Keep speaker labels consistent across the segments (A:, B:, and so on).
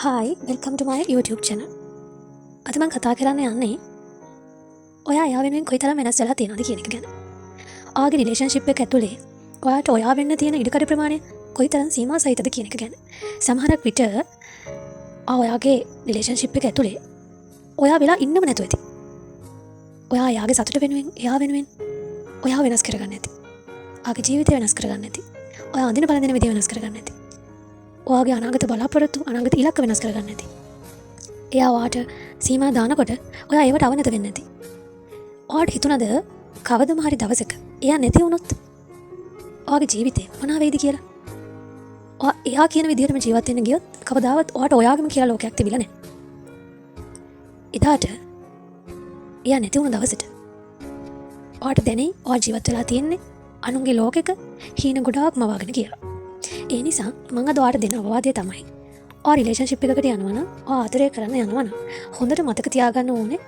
A: Hi, welcome to my YouTube channel. අද මම කතා කරන්න යන්නේ ඔයා එයා වෙනුවෙන් කොයිතරම් වෙනස් වෙලා තියෙනවද කියන එක ගැන. ඔයාගේ රිලේෂන්ෂිප් එක ඇතුලේ ඔයාට ඔයා වෙන්න තියෙන ඉඩකඩ ප්‍රමාණය කොයිතරම් සීමා සහිතද කියන එක ගැන. සමහරක් විට ඔයාගේ රිලේෂන්ෂිප් එක ඇතුලේ ඔයා වෙලා ඉන්නම නැතුව ඇති. ඔයා එයාගේ සතුට වෙනුවෙන් එයා වෙනුවෙන් ඔයා වෙනස් කරගන්න ඇති. ඔයාගේ ජීවිතය වෙනස් කරගන්න ඇති. ඔයා අඳින බලන විදිය වෙනස් කරගන්න ඇති. ඔයාගේ අනාගත බලාපොරොත්තු අනාගත ඉලක්ක වෙනස් කරගන්න ඇති. එයා වාට සීමා දානකොට ඔයා ඒවට අවනත වෙන්නේ නැති. ඔයාට හිතුණද කවදම හරි දවසක එයා නැති වුණොත් ඔයාගේ ජීවිතේ මොනවා වෙයිද කියලා? එයා කියන විදිහටම ජීවත් වෙන්න ගියොත් කවදාවත් ඔයාට ඔයාගේම කියලා ලෝකයක් තිබිලා නැහැ. එදාට එයා නැති වුණ දවසට ඔයාට දැනෙයි ඔයා ජීවත් වෙලා තියෙන්නේ අනුන්ගේ ලෝකෙක හීන ගොඩාක්ම වගන කියලා. ඒ නිසා මම අද ඔයාට දෙන අවවාදය තමයි ඔයා රිලේෂන්ෂිප් එකකට යනවා නම් ඔයා ආදරය කරන්න යනවා නම් හොඳට මතක තියාගන්න ඕනේ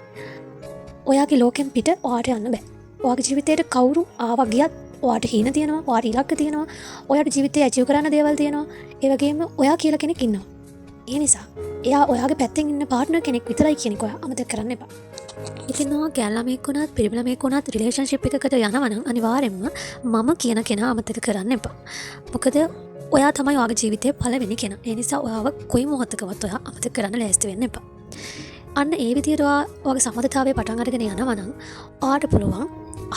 A: ඔයාගේ ලෝකෙන් පිට ඔයාට යන්න බෑ. ඔයාගේ ජීවිතේට කවුරු ආවා ගියත් ඔයාට හීන තියෙනවා, ඔයාට ඉලක්ක තියෙනවා, ඔයාට ජීවිතේ ඇචීව් කරන්න දේවල් තියෙනවා. ඒ වගේම ඔයා කියලා කෙනෙක් ඉන්නවා. ඒ නිසා එයා ඔයාගේ පැත්තෙන් ඉන්න පාර්ට්නර් කෙනෙක් විතරයි කියන එක ඔයා අමතක කරන්න එපා. ඉතින් ඔයා ගැල්ලාමෙක් වුණත් පිරිමිලාමෙක් වුණත් රිලේෂන්ෂිප් එකකට යනවා නම් අනිවාර්යෙන්ම මම කියන කෙනා අමතක කරන්න එපා. මොකද ඔයා තමයි ඔයාගේ ජීවිතේ පළවෙනි කෙනා. ඒ නිසා ඔයාව කොයි මොහොතකවත් ඔයා අමතක කරන්න ලෑස්ති වෙන්න එපා. අන්න ඒ විදිහට ඔයාගේ සම්මතතාවයේ පටන් අරගෙන යනවා නම් ඔයාට පුළුවන්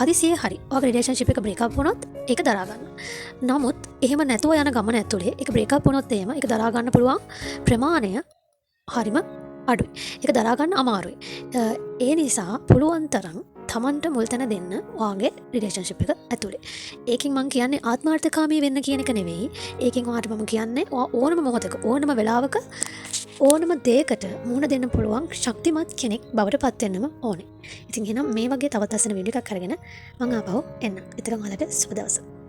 A: හදිසියෙ හරි ඔයාගේ රිලේෂන්ෂිප් එක බ්‍රේක් අප් වුණොත් ඒක දරා ගන්න. නමුත් එහෙම නැතුව යන ගමන ඇතුලේ ඒක බ්‍රේක් අප් වුණොත් එහෙම ඒක දරා ගන්න පුළුවන් ප්‍රමාණය හරිම අඩුයි. ඒක දරා ගන්න අමාරුයි. ඒ නිසා පුළුවන් තරම් තමන්ට මුල් තැන දෙන්න ඔයාගේ රිලේෂන්ෂිප් එක ඇතුලේ. ඒකෙන් මම කියන්නේ ආත්මාර්ථකාමී වෙන්න කියන එක නෙවෙයි. ඒකෙන් ඔයාට මම කියන්නේ ඔයා ඕනම මොහොතක ඕනම වෙලාවක ඕනම දෙයකට මුහුණ දෙන්න පුළුවන් ශක්තිමත් කෙනෙක් බවට පත් වෙන්නම ඕනේ. ඉතින් එහෙනම් මේ වගේ තවත් අසන වීඩියෝ එකක් අරගෙන මම ආපහු එන්නම්. එතකන් ඔයාලට සුබ දවසක්.